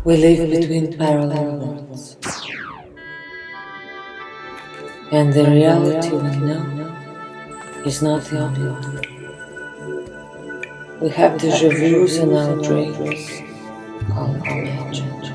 We live between parallel worlds, and the reality we know is not the only one. We have déjà vus in our dreams, called imagined.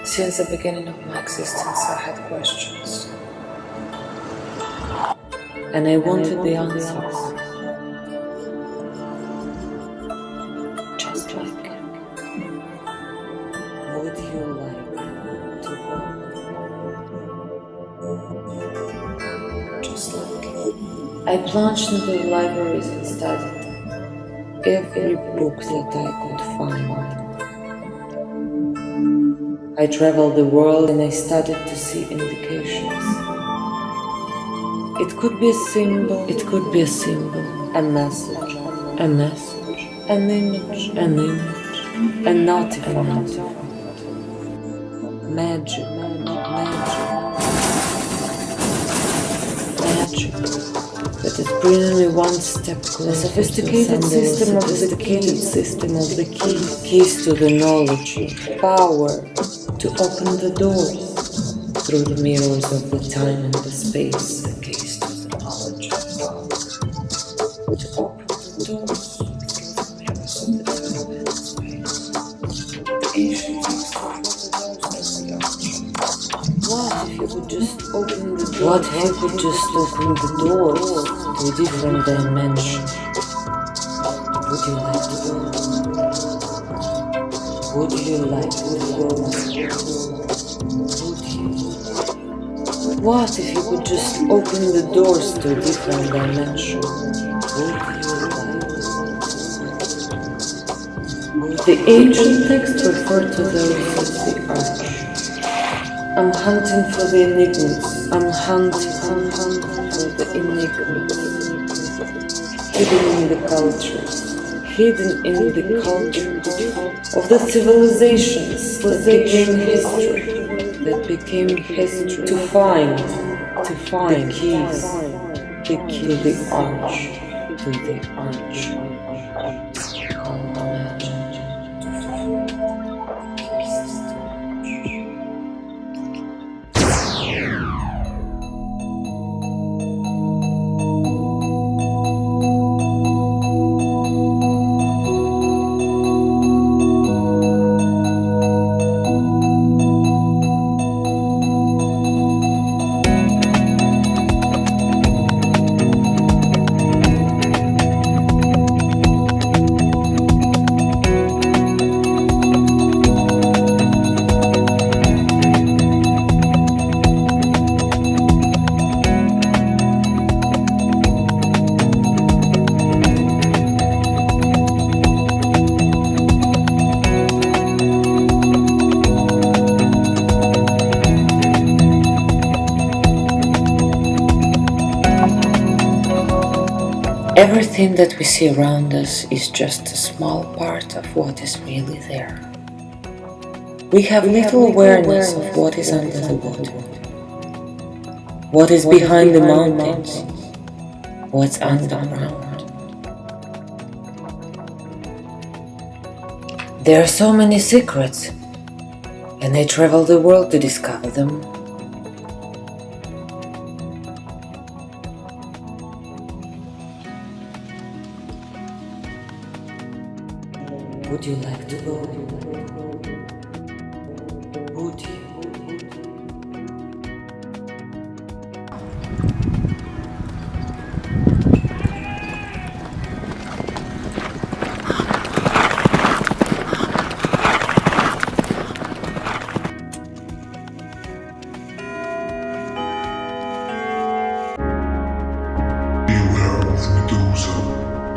Since the beginning of my existence, I had questions, and I wanted the answers, just like. Would you like to go? Just like. I plunged into the libraries and studied every book that I could find. I traveled the world and I started to see indications. It could be a symbol, a message, an image, and not even magic, that is bringing me one step closer. A sophisticated system of the keys to the knowledge, power to open the doors through the mirrors of the time and the space. The keys to the knowledge, power to open the doors through the mirrors of the time and the space. The ancient What if you could just open the doors to a different dimension? Would you like to go? Would you like to go? What if you could just open the doors to a different dimension? Would you like to go? The ancient texts refer to those as the arch. I'm hunting for the enigmas. I'm hunting for the enigmas. Hidden in the cultures of the civilizations that became history. To find the keys to the arch. Everything that we see around us is just a small part of what is really there. We have little awareness of what is under the water, what is behind the mountains, what's underground. There are so many secrets, and I travel the world to discover them. Would you like to go? Would you?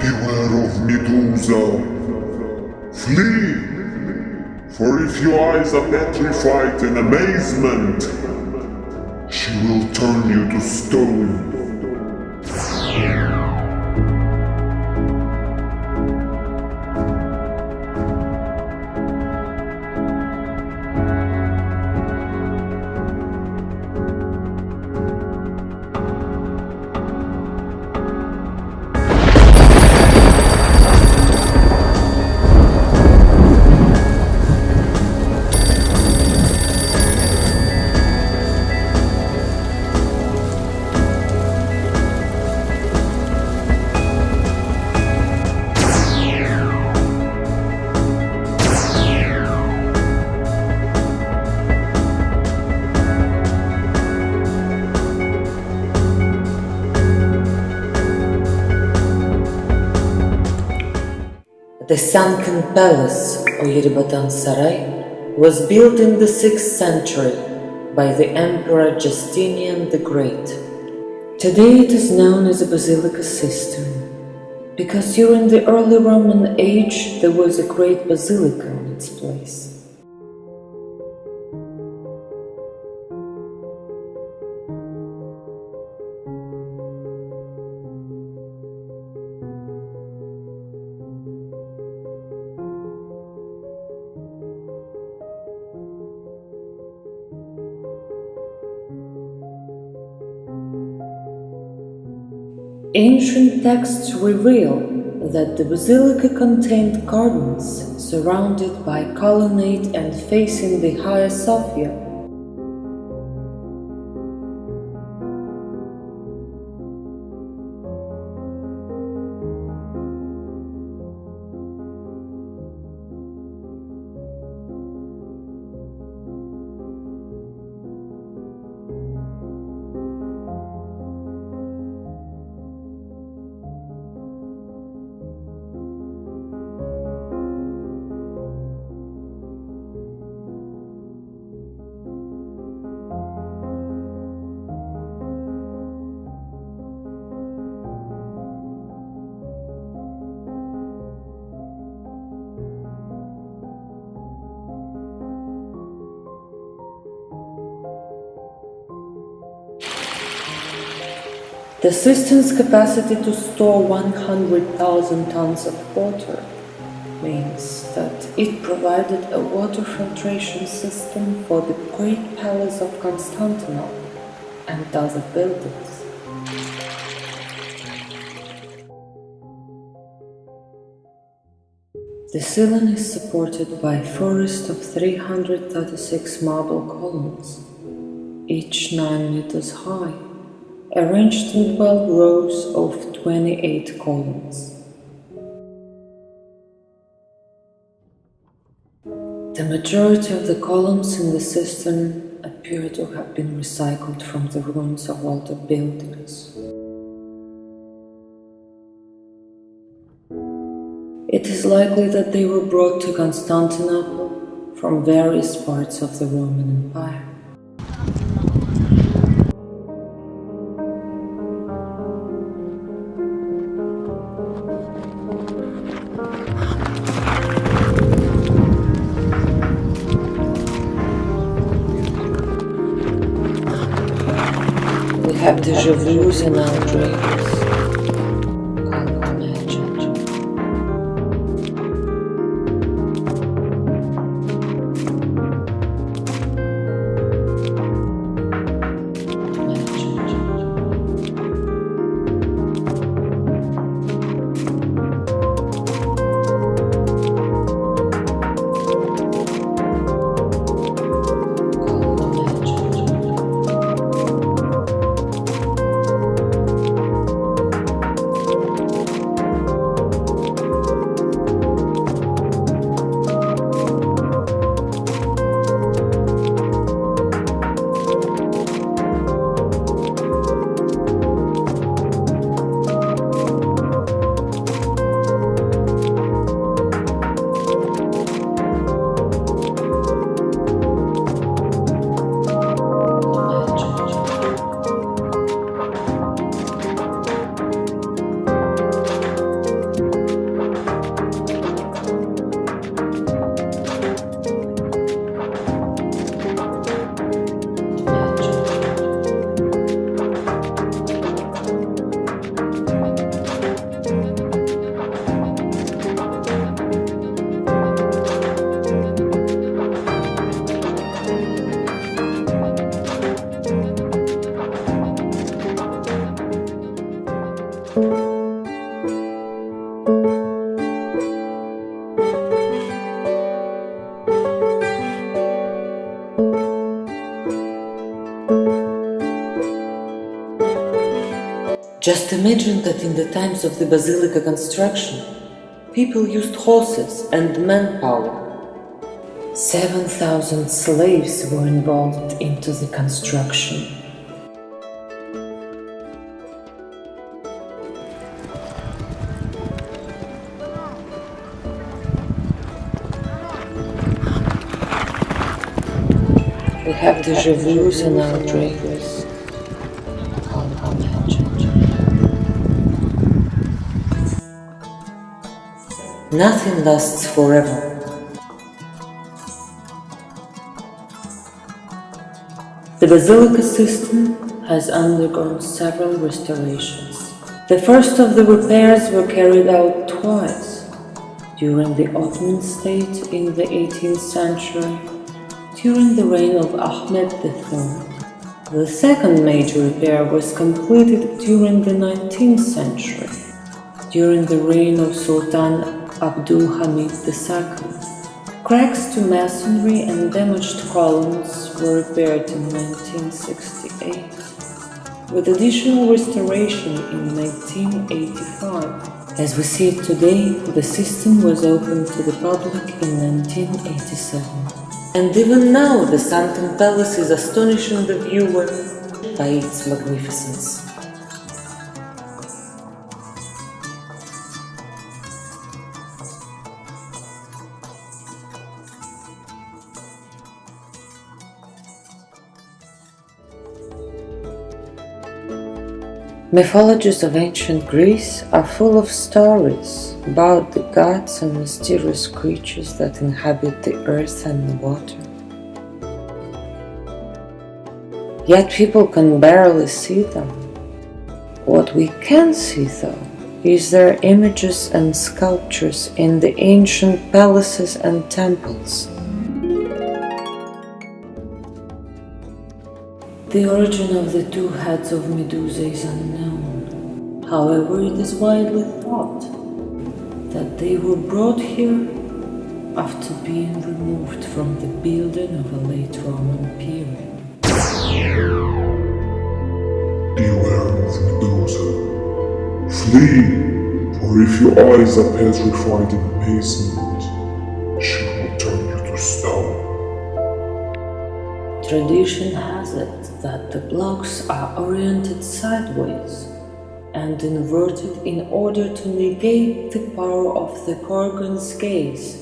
Beware of Medusa. Flee! For if your eyes are petrified in amazement, she will turn you to stone. The sunken palace, or Yerebatan Saraiy, was built in the 6th century by the Emperor Justinian the Great. Today it is known as a basilica system, because during the early Roman age there was a great basilica in its place. Ancient texts reveal that the basilica contained gardens surrounded by colonnade and facing the Hagia Sophia. The system's capacity to store 100,000 tons of water means that it provided a water filtration system for the Great Palace of Constantinople and other buildings. The ceiling is supported by a forest of 336 marble columns, each 9 meters high, arranged in 12 rows of 28 columns. The majority of the columns in the system appear to have been recycled from the ruins of older buildings. It is likely that they were brought to Constantinople from various parts of the Roman Empire. We have déjà vus in our dreams. Just imagine that in the times of the basilica construction, people used horses and manpower. 7,000 slaves were involved into the construction. have déjà vus in our dreams. Nothing lasts forever. The basilica system has undergone several restorations. The first of the repairs were carried out twice, during the Ottoman state in the 18th century, during the reign of Ahmed III. The second major repair was completed during the 19th century, during the reign of Sultan Abdul Hamid II. Cracks to masonry and damaged columns were repaired in 1968, with additional restoration in 1985. As we see it today, the system was opened to the public in 1987. And even now, the Sunken Palace is astonishing the viewer by its magnificence. Mythologies of ancient Greece are full of stories about the gods and mysterious creatures that inhabit the earth and the water. Yet people can barely see them. What we can see, though, is their images and sculptures in the ancient palaces and temples. The origin of the two heads of Medusa is unknown. However, it is widely thought that they were brought here after being removed from the building of a late Roman period. Beware of Medusa. Flee, for if your eyes are petrified in amazement, she will turn you to stone. Tradition has it that the blocks are oriented sideways and inverted in order to negate the power of the Gorgon's gaze.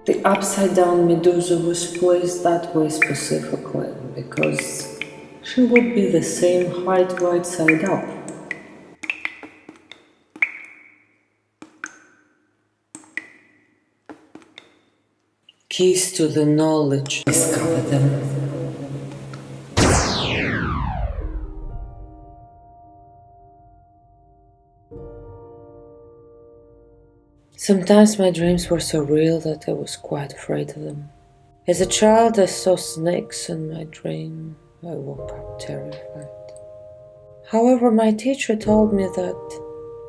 The upside-down Medusa was placed that way specifically because she would be the same height right side up. Keys to the knowledge, discover them. Sometimes my dreams were so real that I was quite afraid of them. As a child, I saw snakes in my dream. I woke up terrified. However, my teacher told me that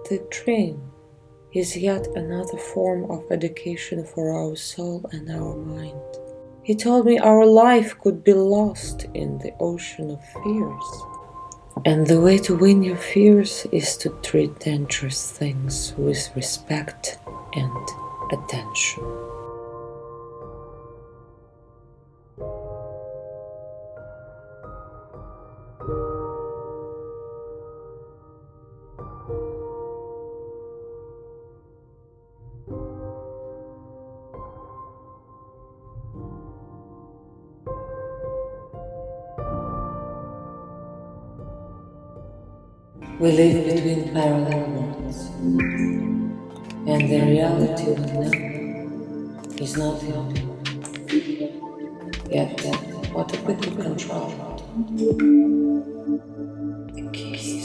the dream is yet another form of education for our soul and our mind. He told me our life could be lost in the ocean of fears. And the way to win your fears is to treat dangerous things with respect and attention. We live between parallel worlds, and the reality we know is not the only one. Yet, what if we could control it? The keys